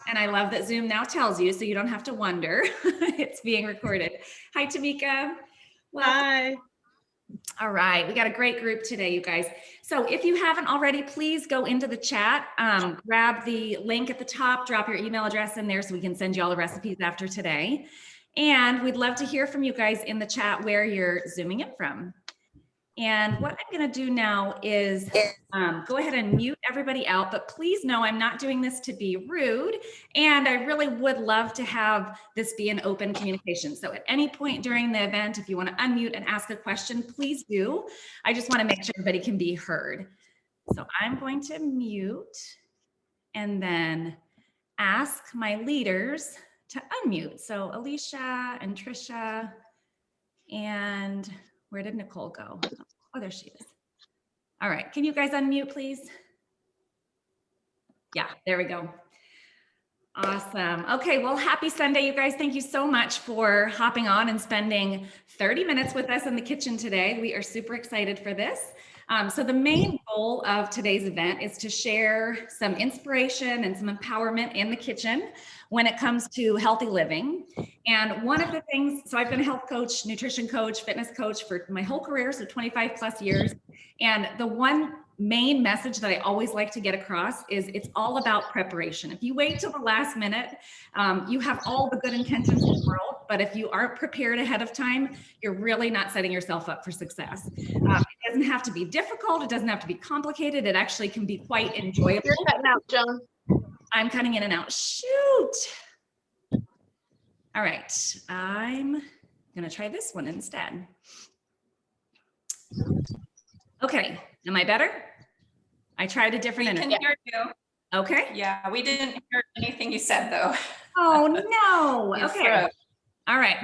And I love that Zoom now tells you, so you don't have to wonder. It's being recorded. Hi, Tamika. Welcome. Hi. All right, we got a great group today, you guys. So if you haven't already, please go into the chat, grab the link at the top, drop your email address in there so we can send you all the recipes after today. And we'd love to hear from you guys in the chat where you're Zooming in from. And what I'm going to do now is go ahead and mute everybody out, but please know I'm not doing this to be rude, and I really would love to have this be an open communication. So at any point during the event, if you want to unmute and ask a question, please do. I just want to make sure everybody can be heard. So I'm going to mute and then ask my leaders to unmute. So Alicia and Trisha, and where did Nicole go? Oh, there she is. All right, can you guys unmute, please? Yeah, there we go. Awesome. Okay, well, happy Sunday, you guys. Thank you so much for hopping on and spending 30 minutes with us in the kitchen today. We are super excited for this. So the main goal of today's event is to share some inspiration and some empowerment in the kitchen when it comes to healthy living. And one of the things, so I've been a health coach, nutrition coach, fitness coach for my whole career, so 25 plus years. And the one main message that I always like to get across is it's all about preparation. If you wait till the last minute, you have all the good intentions in the world, but if you aren't prepared ahead of time, you're really not setting yourself up for success. It doesn't have to be difficult. It doesn't have to be complicated. It actually can be quite enjoyable. You're cutting out, Joan. I'm cutting in and out. Shoot. All right, I'm gonna try this one instead. Okay, am I better? I tried a different internet. We can hear you. Okay. Yeah, we didn't hear anything you said though. Oh no. Okay. Froze. All right.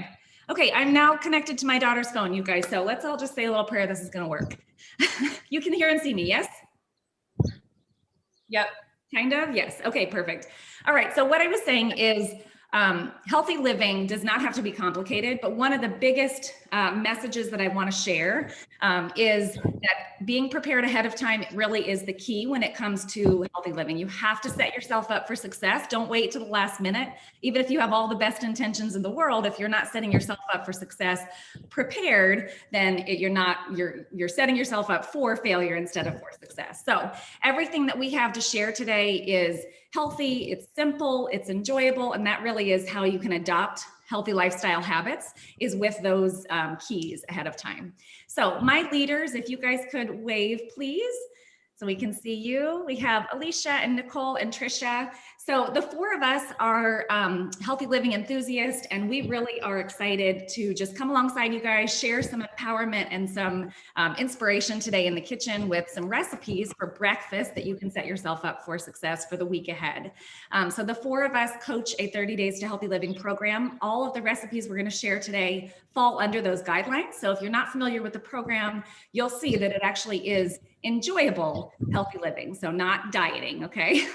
Okay, I'm now connected to my daughter's phone, you guys. So let's all just say a little prayer. This is gonna work. You can hear and see me, yes? Yep. Kind of, yes. Okay, perfect. All right, so what I was saying is healthy living does not have to be complicated, but one of the biggest messages that I want to share is that being prepared ahead of time really is the key when it comes to healthy living. You have to set yourself up for success. Don't wait till the last minute. Even if you have all the best intentions in the world, if you're not setting yourself up for success prepared, then you're setting yourself up for failure instead of for success. So everything that we have to share today is healthy, it's simple, it's enjoyable, and that really is how you can adopt healthy lifestyle habits, is with those keys ahead of time. So my leaders, if you guys could wave, please, so we can see you. We have Alicia and Nicole and Trisha. So the four of us are healthy living enthusiasts, and we really are excited to just come alongside you guys, share some empowerment and some inspiration today in the kitchen with some recipes for breakfast that you can set yourself up for success for the week ahead. So the four of us coach a 30 Days to Healthy Living program. All of the recipes we're going to share today fall under those guidelines. So if you're not familiar with the program, you'll see that it actually is enjoyable healthy living, so not dieting, okay?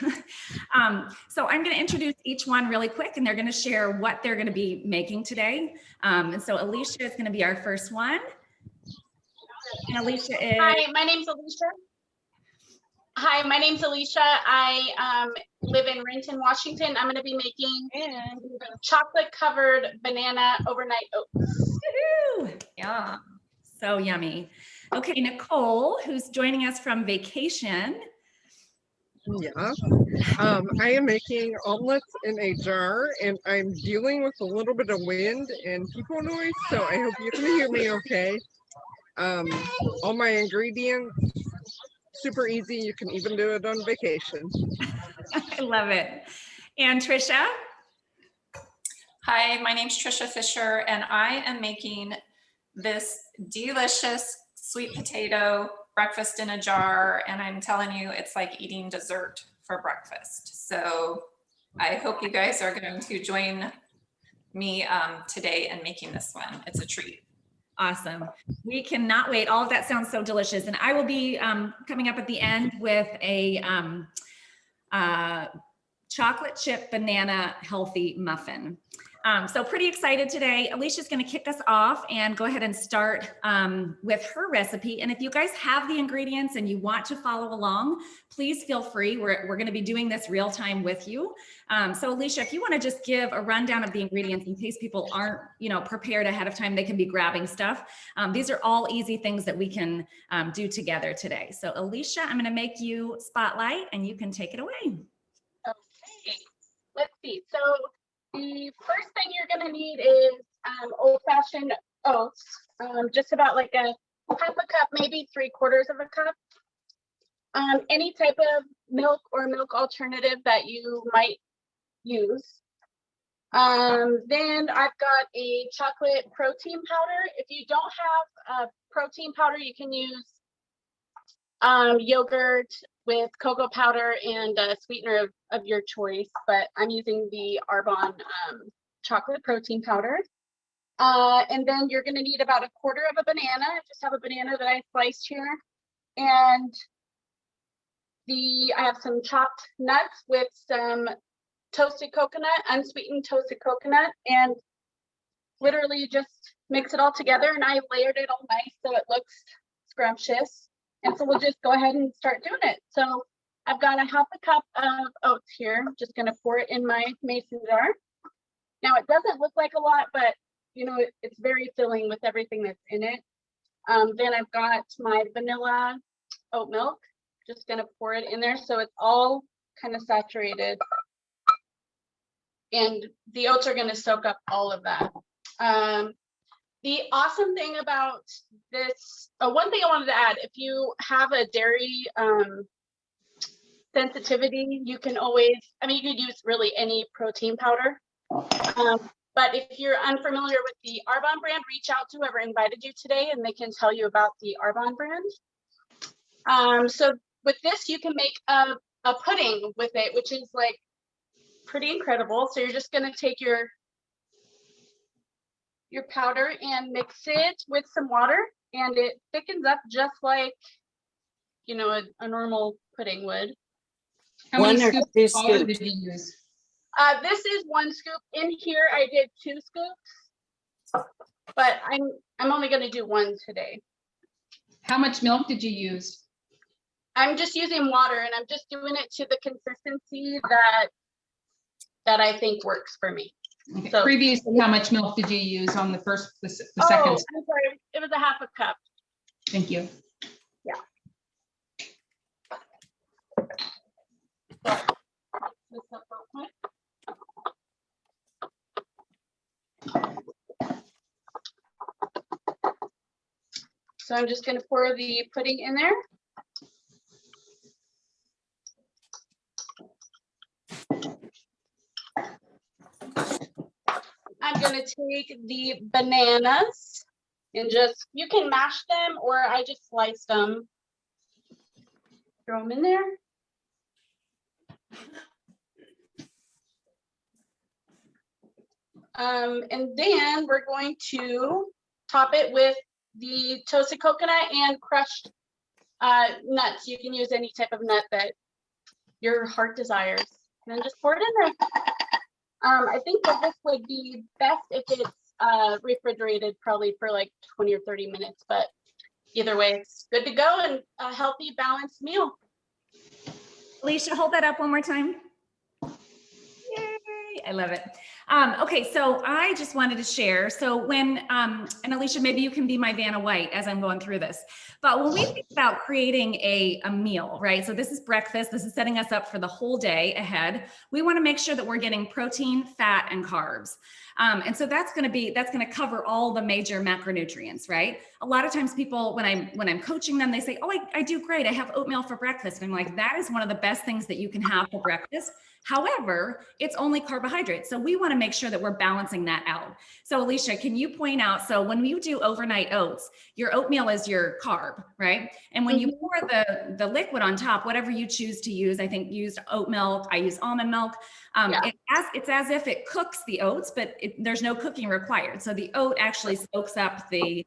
So I'm going to introduce each one really quick, and they're going to share what they're going to be making today. And so Alicia is going to be our first one. And Alicia is... Hi, my name's Alicia. Hi, my name's Alicia. I live in Renton, Washington. I'm going to be making chocolate-covered banana overnight oats. Woohoo! Yeah, so yummy. Okay, Nicole, who's joining us from vacation. Yeah, I am making omelets in a jar, and I'm dealing with a little bit of wind and people noise, so I hope you can hear me okay. All my ingredients, super easy. You can even do it on vacation. I love it. And Trisha? Hi, my name's Trisha Fisher, and I am making this delicious sweet potato breakfast in a jar, and I'm telling you, it's like eating dessert for breakfast. So I hope you guys are going to join me today in making this one. It's a treat. Awesome. We cannot wait. All of that sounds so delicious. And I will be coming up at the end with a chocolate chip banana healthy muffin. So pretty excited today. Alicia's going to kick us off and go ahead and start with her recipe. And if you guys have the ingredients and you want to follow along, please feel free. We're going to be doing this real time with you. So Alicia, if you want to just give a rundown of the ingredients in case people aren't, prepared ahead of time, they can be grabbing stuff. These are all easy things that we can do together today. So Alicia, I'm going to make you spotlight and you can take it away. Okay, let's see. So the first thing you're going to need is old-fashioned oats, just about like a half a cup, maybe 3/4 of a cup. Any type of milk or milk alternative that you might use. Then I've got a chocolate protein powder. If you don't have a protein powder, you can use yogurt with cocoa powder and a sweetener of your choice, but I'm using the Arbonne chocolate protein powder. And then you're going to need about 1/4 of a banana. I just have a banana that I sliced here. And I have some chopped nuts with some toasted coconut, unsweetened toasted coconut, and literally just mix it all together. And I layered it all nice so it looks scrumptious. And so we'll just go ahead and start doing it. So I've got a half a cup of oats here. I'm just going to pour it in my mason jar. Now it doesn't look like a lot, but it's very filling with everything that's in it. Then I've got my vanilla oat milk. Just going to pour it in there so it's all kind of saturated. And the oats are going to soak up all of that. The awesome thing about this, one thing I wanted to add, if you have a dairy sensitivity, you can always, you could use really any protein powder. But if you're unfamiliar with the Arbonne brand, reach out to whoever invited you today and they can tell you about the Arbonne brand. So with this, you can make a pudding with it, which is like pretty incredible. So you're just going to take your powder and mix it with some water, and it thickens up just like a normal pudding would. How many One or scoops two of flour scoops? did you use? This is 1 scoop. In here I did 2 scoops, but I'm only going to do 1 today. How much milk did you use? I'm just using water, and I'm just doing it to the consistency that I think works for me. Okay. So- Previously, how much milk did you use on the second? Oh, I'm sorry. It was a half a cup. Thank you. This up real quick. So I'm just going to pour the pudding in there. I'm going to take the bananas and you can mash them, or I just sliced them. Throw them in there. And then we're going to top it with the toasted coconut and crushed nuts. You can use any type of nut that your heart desires. And then just pour it in there. I think that this would be best if it's refrigerated, probably for like 20 or 30 minutes, but either way, it's good to go and a healthy, balanced meal. Alicia, hold that up one more time. Yay, I love it. Okay, so I just wanted to share. So when, and Alicia, maybe you can be my Vanna White as I'm going through this, but when we think about creating a meal, right? So this is breakfast, this is setting us up for the whole day ahead. We wanna make sure that we're getting protein, fat, and carbs. And so that's gonna cover all the major macronutrients, right? A lot of times people, when I'm coaching them, they say, oh, I do great. I have oatmeal for breakfast. And I'm like, that is one of the best things that you can have for breakfast. However, it's only carbohydrates. So we want to make sure that we're balancing that out. So Alicia, can you point out, so when you do overnight oats, your oatmeal is your carb, right? And when you pour the liquid on top, whatever you choose to use, I think used oat milk, I use almond milk. It's as if it cooks the oats, but there's no cooking required. So the oat actually soaks up the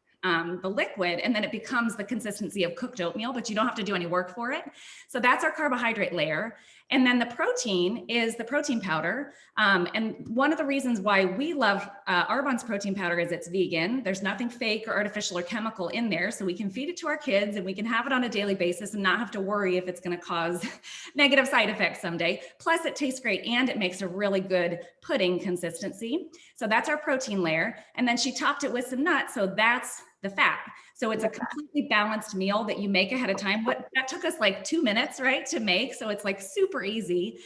liquid, and then it becomes the consistency of cooked oatmeal, but you don't have to do any work for it. So that's our carbohydrate layer. And then the protein is the protein powder. And one of the reasons why we love Arbonne's protein powder is it's vegan. There's nothing fake or artificial or chemical in there. So we can feed it to our kids and we can have it on a daily basis and not have to worry if it's going to cause negative side effects someday. Plus it tastes great and it makes a really good pudding consistency. So that's our protein layer. And then she topped it with some nuts. So that's the fat. So it's a completely balanced meal that you make ahead of time. That took us like 2 minutes, right, to make. So it's like super easy.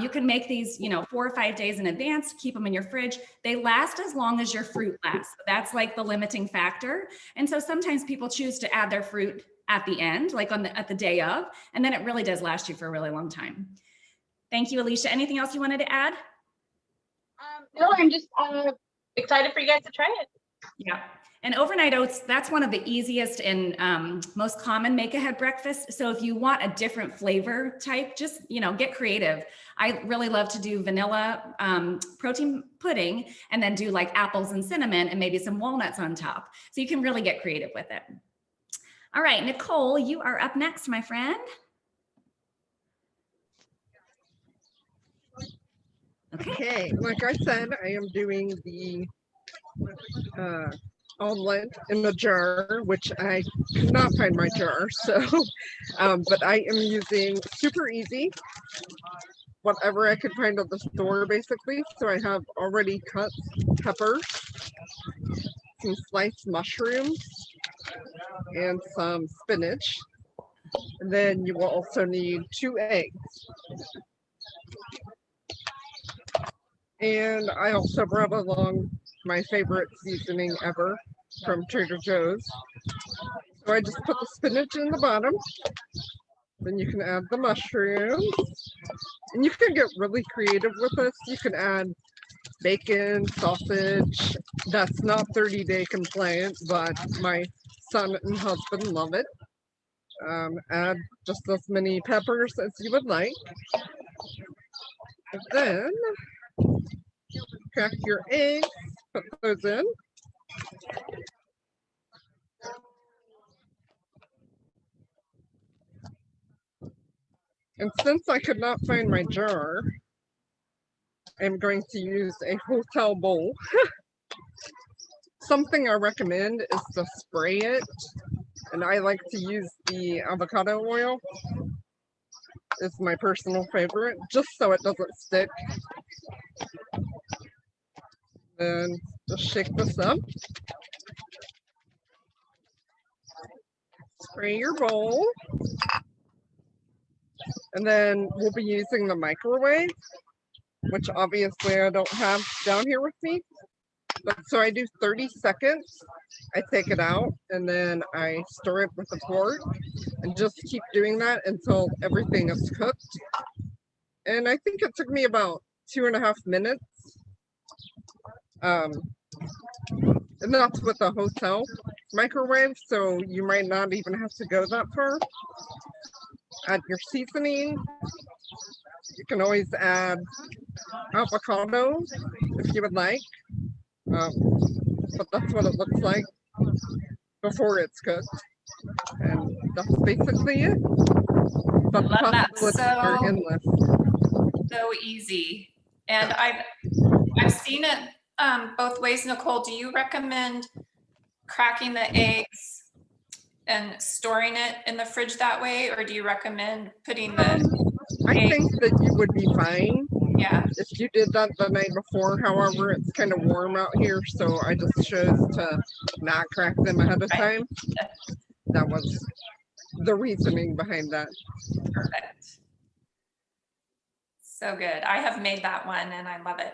You can make these, 4 or 5 days in advance, keep them in your fridge. They last as long as your fruit lasts. So that's like the limiting factor. And so sometimes people choose to add their fruit at the end, like at the day of, and then it really does last you for a really long time. Thank you, Alicia. Anything else you wanted to add? No, I'm just excited for you guys to try it. Yeah. And overnight oats, that's one of the easiest and most common make ahead breakfast. So if you want a different flavor type, just, get creative. I really love to do vanilla protein pudding and then do like apples and cinnamon and maybe some walnuts on top. So you can really get creative with it. All right, Nicole, you are up next, my friend. Okay, like I said, I am doing the omelet in the jar, which I could not find my jar. So, but I am using super easy, whatever I could find at the store, basically. So I have already cut peppers, some sliced mushrooms, and some spinach. And then you will also need 2 eggs. And I also brought along my favorite seasoning ever from Trader Joe's. So I just put the spinach in the bottom. Then you can add the mushrooms. And you can get really creative with this. You can add bacon, sausage. That's not 30-day compliant, but my son and husband love it. Add just as many peppers as you would like. And then crack your eggs, put those in. And since I could not find my jar, I'm going to use a hotel bowl. Something I recommend is to spray it. And I like to use the avocado oil. It's my personal favorite, just so it doesn't stick. Then just shake this up. Spray your bowl. And then we'll be using the microwave, which obviously I don't have down here with me. But so I do 30 seconds. I take it out and then I stir it with a fork and just keep doing that until everything is cooked. And I think it took me about 2.5 minutes. And that's with a hotel microwave, so you might not even have to go that far. Add your seasoning. You can always add avocado if you would like. But that's what it looks like before it's cooked. And that's basically it. But the Love that. possibilities are endless. So easy. And I've seen it both ways. Nicole, do you recommend cracking the eggs and storing it in the fridge that way? Or do you recommend putting the I think that you would be fine yeah. if you did that the night before. However, it's kind of warm out here, so I just chose to not crack them ahead of time. That was the reasoning behind that. Perfect. So good. I have made that one and I love it.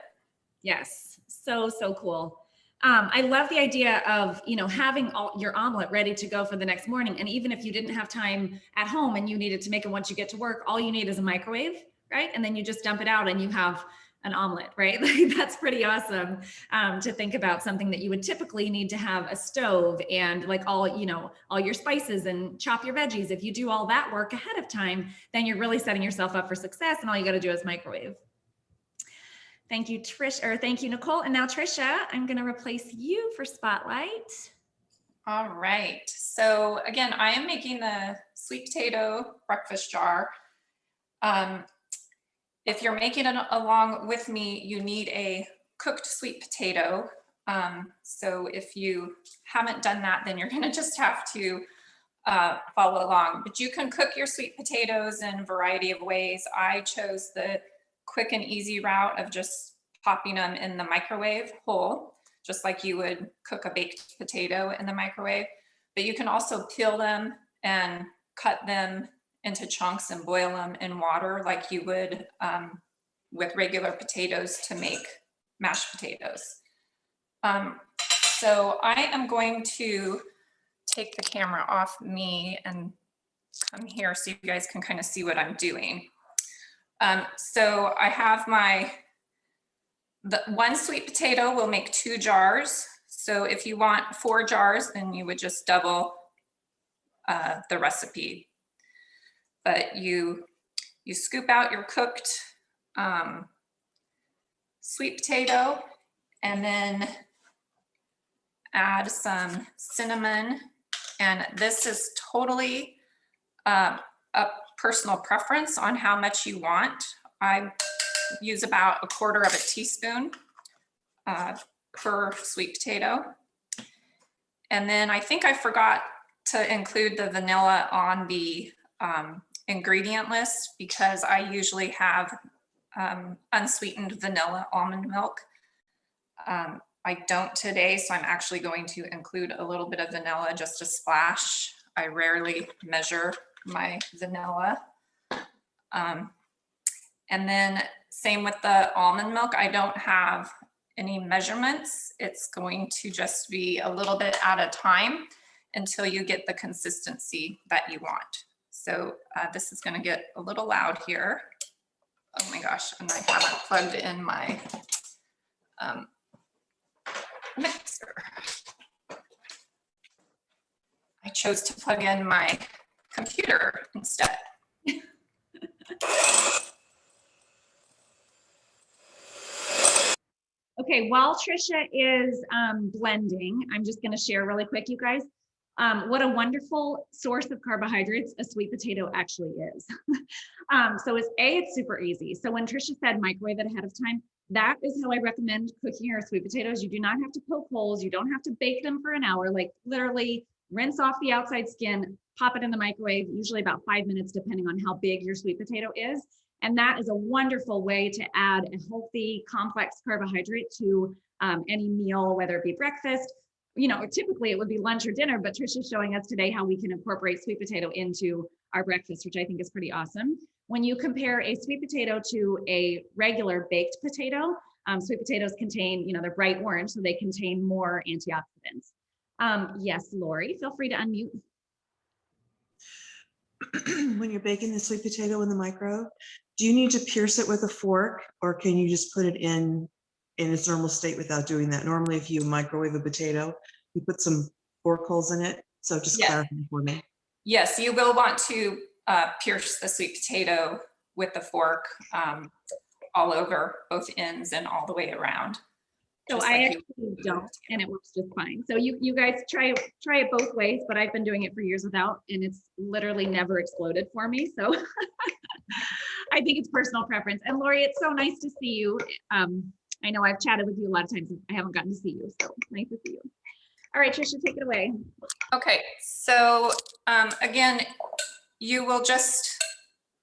Yes, so cool. I love the idea of, having your omelet ready to go for the next morning. And even if you didn't have time at home and you needed to make it once you get to work, all you need is a microwave, right? And then you just dump it out and you have an omelet, right? Like, that's pretty awesome to think about something that you would typically need to have a stove and like all your spices and chop your veggies. If you do all that work ahead of time, then you're really setting yourself up for success and all you got to do is microwave. Thank you, thank you, Nicole. And now Trisha, I'm going to replace you for Spotlight. All right. So again, I am making the sweet potato breakfast jar. if you're making it along with me, you need a cooked sweet potato. So if you haven't done that, then you're gonna just have to follow along. But you can cook your sweet potatoes in a variety of ways. I chose the quick and easy route of just popping them in the microwave whole, just like you would cook a baked potato in the microwave. But you can also peel them and cut them into chunks and boil them in water like you would with regular potatoes to make mashed potatoes. So I am going to take the camera off me and come here so you guys can kind of see what I'm doing. So I have the one sweet potato will make 2 jars. So if you want 4 jars, then you would just double the recipe. But you scoop out your cooked sweet potato and then add some cinnamon. And this is totally a personal preference on how much you want. I use about 1/4 teaspoon per sweet potato. And then I think I forgot to include the vanilla on the ingredient list because I usually have unsweetened vanilla almond milk. I don't today, so I'm actually going to include a little bit of vanilla, just a splash. I rarely measure my vanilla. And then same with the almond milk. I don't have any measurements. It's going to just be a little bit at a time until you get the consistency that you want. So this is going to get a little loud here. Oh my gosh, and I haven't plugged in my mixer. I chose to plug in my computer instead. Okay, while Trisha is blending, I'm just going to share really quick, you guys, what a wonderful source of carbohydrates a sweet potato actually is. So it's super easy. So when Trisha said microwave it ahead of time, that is how I recommend cooking your sweet potatoes. You do not have to poke holes. You don't have to bake them for an hour. Like literally rinse off the outside skin, pop it in the microwave, usually about 5 minutes, depending on how big your sweet potato is. And that is a wonderful way to add a healthy, complex carbohydrate to any meal, whether it be breakfast. You know, typically it would be lunch or dinner, but Trisha's showing us today how we can incorporate sweet potato into our breakfast, which I think is pretty awesome. When you compare a sweet potato to a regular baked potato, sweet potatoes contain, you know, they're bright orange, so they contain more antioxidants. Yes, Lori, feel free to unmute. When you're baking the sweet potato in the micro, do you need to pierce it with a fork, or can you just put it in its normal state without doing that? Normally, if you microwave a potato, you put some fork holes in it. So just clarify for me. Yes, you will want to pierce the sweet potato with the fork all over both ends and all the way around. So I actually don't, and it works just fine. So you guys try it both ways, but I've been doing it for years without, and it's literally never exploded for me. So I think it's personal preference. And Lori, it's so nice to see you. I know I've chatted with you a lot of times. I haven't gotten to see you, so nice to see you. All right, Trisha, take it away. Okay, so again, you will just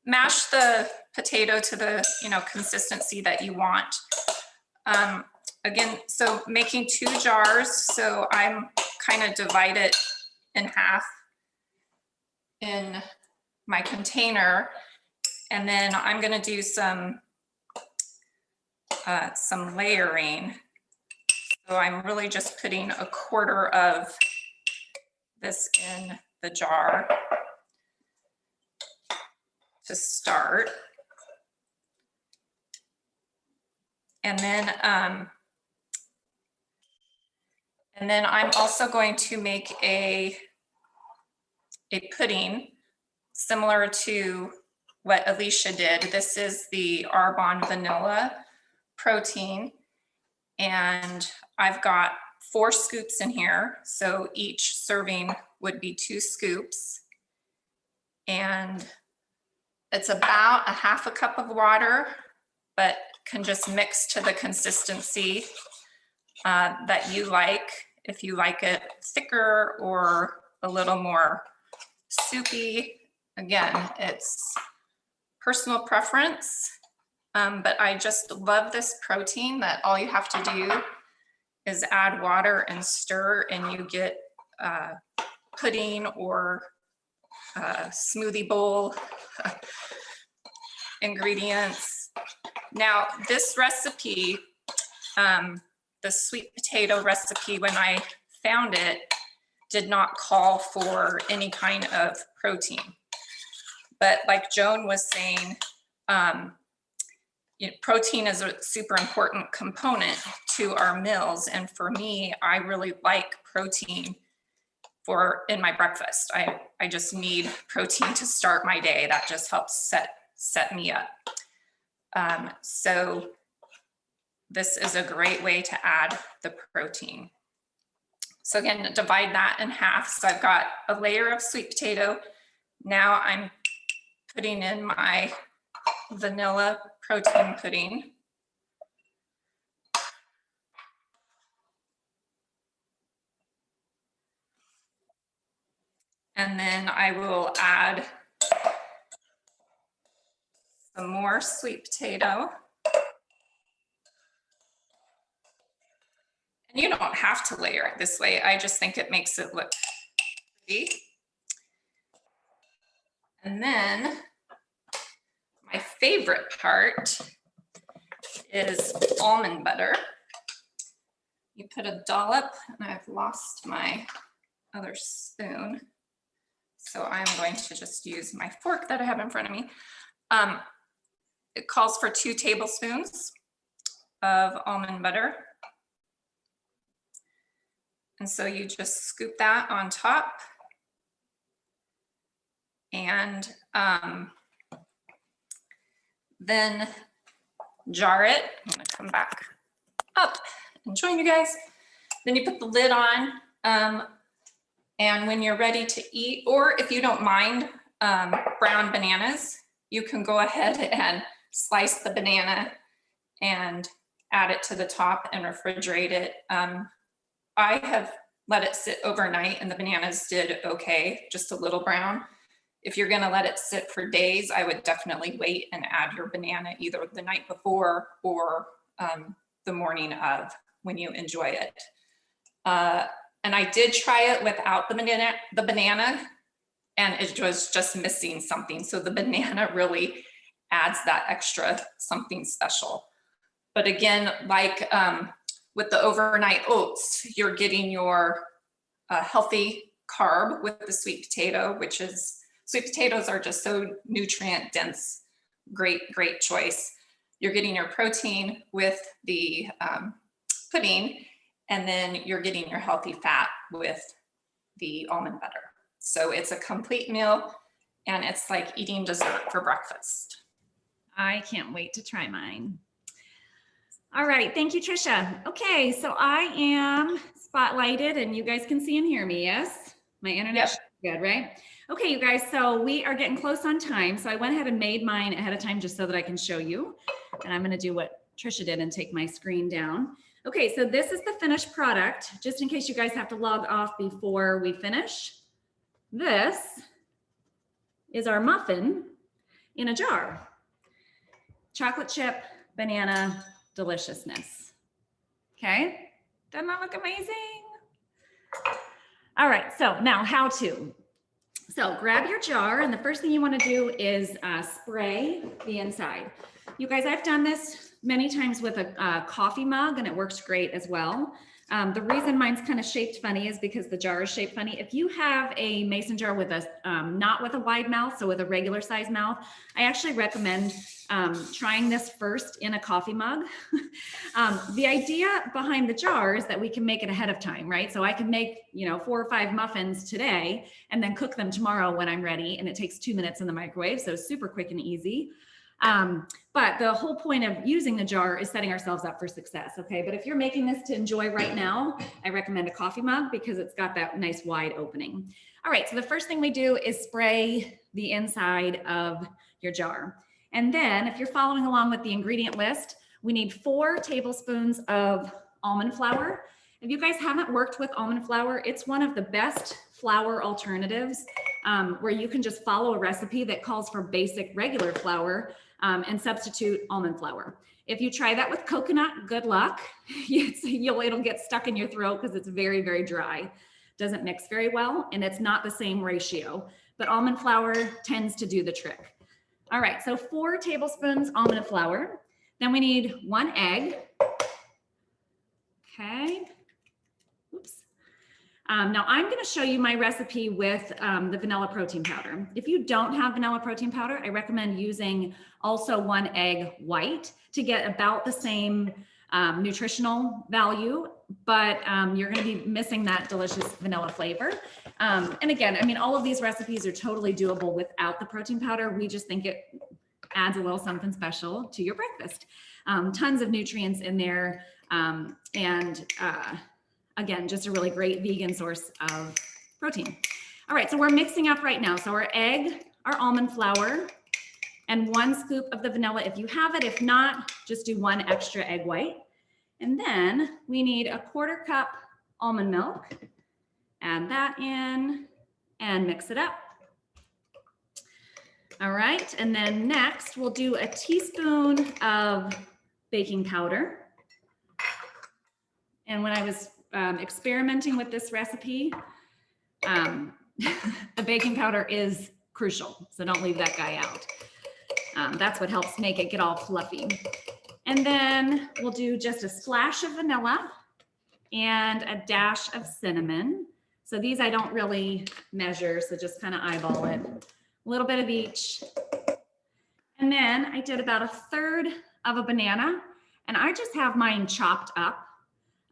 mash the potato to the consistency that you want. Again, so making 2 jars, so I'm kind of divide it in half in my container, and then I'm going to do some layering. So I'm really just putting 1/4 of this in the jar to start. And then I'm also going to make a pudding similar to what Alicia did. This is the Arbonne vanilla protein, and I've got 4 scoops in here. So each serving would be 2 scoops, and it's about 1/2 cup of water. but can just mix to the consistency that you like. If you like it thicker or a little more soupy, again, it's personal preference. But I just love this protein that all you have to do is add water and stir, and you get pudding or smoothie bowl ingredients. Now, this recipe, the sweet potato recipe, when I found it, did not call for any kind of protein. But like Joan was saying, protein is a super important component to our meals. And for me, I really like protein in my breakfast. I just need protein to start my day. That just helps set me up. So this is a great way to add the protein. So again, divide that in half. So I've got a layer of sweet potato. Now I'm putting in my vanilla protein pudding. And then I will add some more sweet potato. And you don't have to layer it this way. I just think it makes it look pretty. And then my favorite part is almond butter. You put a dollop, and I've lost my other spoon. So I'm going to just use my fork that I have in front of me. It calls for 2 tablespoons of almond butter. And so you just scoop that on top. And then jar it. I'm gonna come back up and join you guys. Then you put the lid on. And when you're ready to eat, or if you don't mind brown bananas, you can go ahead and slice the banana and add it to the top and refrigerate it. I have let it sit overnight and the bananas did okay, just a little brown. If you're gonna let it sit for days, I would definitely wait and add your banana either the night before or the morning of when you enjoy it. And I did try it without the banana, and it was just missing something. So the banana really adds that extra something special. But again, like with the overnight oats, you're getting your healthy carb with the sweet potato, which is, sweet potatoes are just so nutrient dense. Great choice. You're getting your protein with the pudding, and then you're getting your healthy fat with the almond butter. So it's a complete meal, and it's like eating dessert for breakfast. I can't wait to try mine. All right, thank you, Trisha. Okay, so I am spotlighted and you guys can see and hear me, yes? My internet's good, right? Okay, you guys, so we are getting close on time. So I went ahead and made mine ahead of time just so that I can show you. And I'm gonna do what Trisha did and take my screen down. Okay, so this is the finished product, just in case you guys have to log off before we finish. This is our muffin in a jar. Chocolate chip, banana, deliciousness. Okay, doesn't that look amazing? All right, so now how to. So grab your jar, and the first thing you want to do is spray the inside. You guys, I've done this many times with a coffee mug, and it works great as well. The reason mine's kind of shaped funny is because the jar is shaped funny. If you have a mason jar with a, not with a wide mouth, so with a regular size mouth, I actually recommend trying this first in a coffee mug. The idea behind the jar is that we can make it ahead of time, right? So I can make, 4 or 5 muffins today and then cook them tomorrow when I'm ready. And it takes 2 minutes in the microwave. So super quick and easy. But the whole point of using the jar is setting ourselves up for success. Okay. But if you're making this to enjoy right now, I recommend a coffee mug because it's got that nice wide opening. All right. So the first thing we do is spray the inside of your jar. And then if you're following along with the ingredient list, we need 4 tablespoons of almond flour. If you guys haven't worked with almond flour, it's one of the best flour alternatives where you can just follow a recipe that calls for basic regular flour and substitute almond flour. If you try that with coconut, good luck. It'll get stuck in your throat because it's very, very dry. Doesn't mix very well, and it's not the same ratio, but almond flour tends to do the trick. All right, so 4 tablespoons almond flour. Then we need 1 egg. Okay. Oops. Now I'm going to show you my recipe with the vanilla protein powder. If you don't have vanilla protein powder, I recommend using also 1 egg white to get about the same nutritional value, but you're going to be missing that delicious vanilla flavor. And again, I mean, all of these recipes are totally doable without the protein powder. We just think it adds a little something special to your breakfast. Tons of nutrients in there. Again, just a really great vegan source of protein. All right, so we're mixing up right now. So our egg, our almond flour, and 1 scoop of the vanilla if you have it. If not, just do 1 extra egg white. And then we need a 1/4 cup almond milk. Add that in and mix it up. All right, and then next we'll do a teaspoon of baking powder. And when I was experimenting with this recipe, the baking powder is crucial, so don't leave that guy out. That's what helps make it get all fluffy. And then we'll do just a splash of vanilla and a dash of cinnamon. So these I don't really measure, so just kind of eyeball it. A little bit of each. And then I did about 1/3 of a banana, and I just have mine chopped up.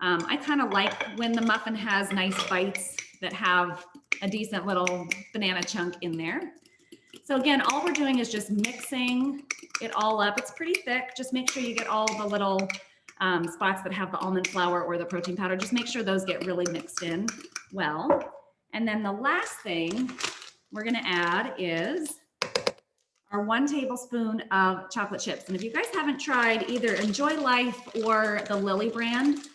I kind of like when the muffin has nice bites that have a decent little banana chunk in there. So again, all we're doing is just mixing it all up. It's pretty thick. Just make sure you get all the little spots that have the almond flour or the protein powder. Just make sure those get really mixed in well. And then the last thing we're going to add is our 1 tablespoon of chocolate chips. And if you guys haven't tried either Enjoy Life or the Lily brand,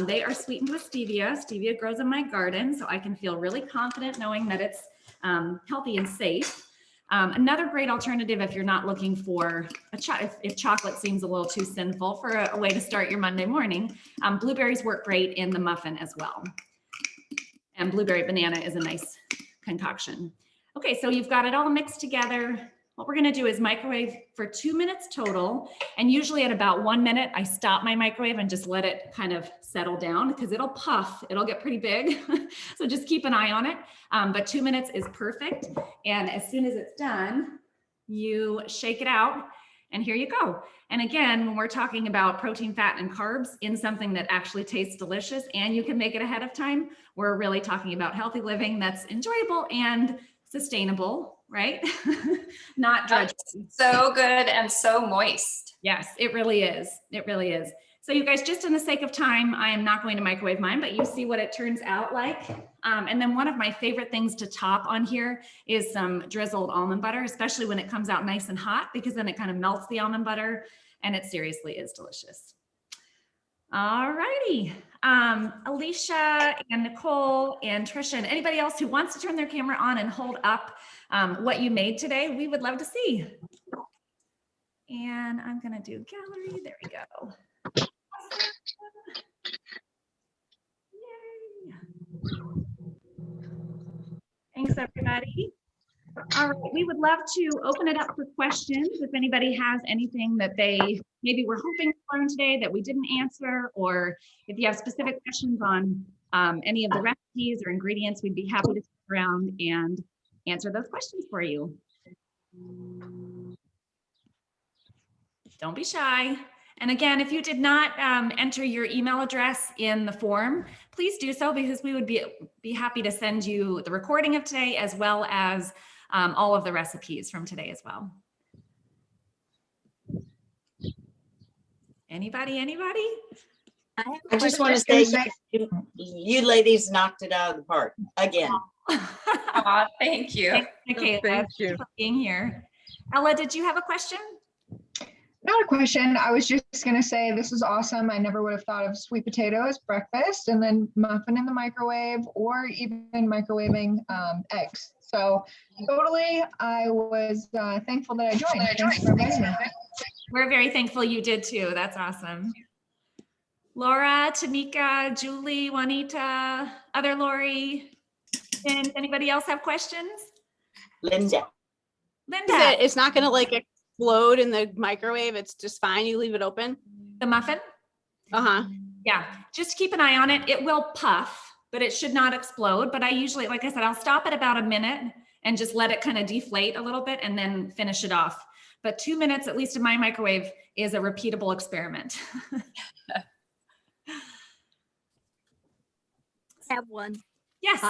they are sweetened with stevia. Stevia grows in my garden, so I can feel really confident knowing that it's healthy and safe. Another great alternative if you're not looking for if chocolate seems a little too sinful for a way to start your Monday morning, blueberries work great in the muffin as well. And blueberry banana is a nice concoction. Okay, so you've got it all mixed together. What we're gonna do is microwave for 2 minutes total. And usually at about 1 minute, I stop my microwave and just let it kind of settle down because it'll puff, it'll get pretty big. So just keep an eye on it. But 2 minutes is perfect. And as soon as it's done, you shake it out and here you go. And again, when we're talking about protein, fat, and carbs in something that actually tastes delicious and you can make it ahead of time, we're really talking about healthy living that's enjoyable and sustainable, right? Not drudgery. So good and so moist. Yes, it really is. It really is. So you guys, just in the sake of time, I am not going to microwave mine, but you see what it turns out like. And then one of my favorite things to top on here is some drizzled almond butter, especially when it comes out nice and hot, because then it kind of melts the almond butter and it seriously is delicious. All righty. Alicia and Nicole and Trisha and anybody else who wants to turn their camera on and hold up what you made today, we would love to see. And I'm gonna do gallery, there we go. Yay. Thanks, everybody. All right, we would love to open it up for questions. If anybody has anything that they maybe were hoping to learn today that we didn't answer, or if you have specific questions on any of the recipes or ingredients, we'd be happy to stick around and answer those questions for you. Don't be shy. And again, if you did not enter your email address in the form, please do so, because we would be happy to send you the recording of today as well as all of the recipes from today as well. Anybody? I just want to say you ladies knocked it out of the park again. Aw, thank you. Okay, Thank you. for being here. Ella, did you have a question? Not a question. I was just gonna say this is awesome. I never would have thought of sweet potato as breakfast and then muffin in the microwave or even microwaving eggs. So totally, I was thankful that I joined. Thanks for inviting me. We're very thankful you did too. That's awesome. Laura, Tanika, Julie, Juanita, other Lori, and anybody else have questions? Linda. Linda, It's not gonna like explode in the microwave. It's just fine. You leave it open. the muffin? Uh-huh. Yeah, just keep an eye on it. It will puff, but it should not explode. But I usually, like I said, I'll stop at about a minute and just let it kind of deflate a little bit and then finish it off. But 2 minutes, at least in my microwave, is a repeatable experiment. Have one. Yes,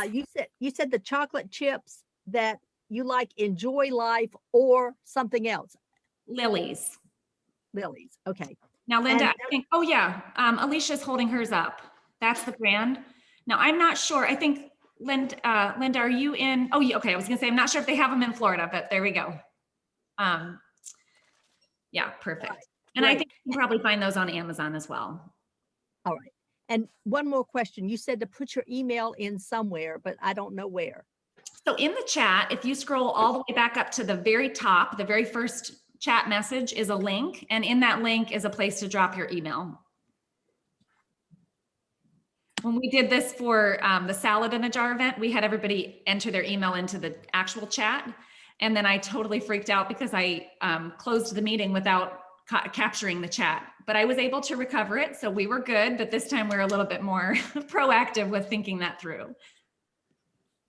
You said the chocolate chips that you like Enjoy Life or something else. Lily's. Lily's. Okay. Now, Linda, And I think, oh yeah, Alicia's holding hers up. That's the brand. Now, I'm not sure. I think, Linda, are you in? Oh, okay. I was gonna say, I'm not sure if they have them in Florida, but there we go. Yeah, perfect. And I Great. think you can probably find those on Amazon as well. All right. And one more question. You said to put your email in somewhere, but I don't know where. So in the chat, if you scroll all the way back up to the very top, the very first chat message is a link. And in that link is a place to drop your email. When we did this for the salad in a jar event, we had everybody enter their email into the actual chat. And then I totally freaked out because I closed the meeting without capturing the chat, but I was able to recover it. So we were good, but this time we're a little bit more proactive with thinking that through.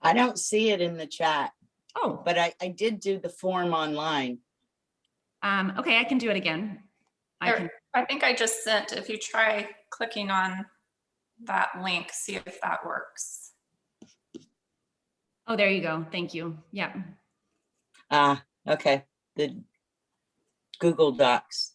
I don't see it in the chat, Oh, but I did do the form online. okay, I can do it again. I think I just sent, if you try clicking on that link, see if that works. Oh, there you go. Thank you. Yeah. Okay, the Google Docs.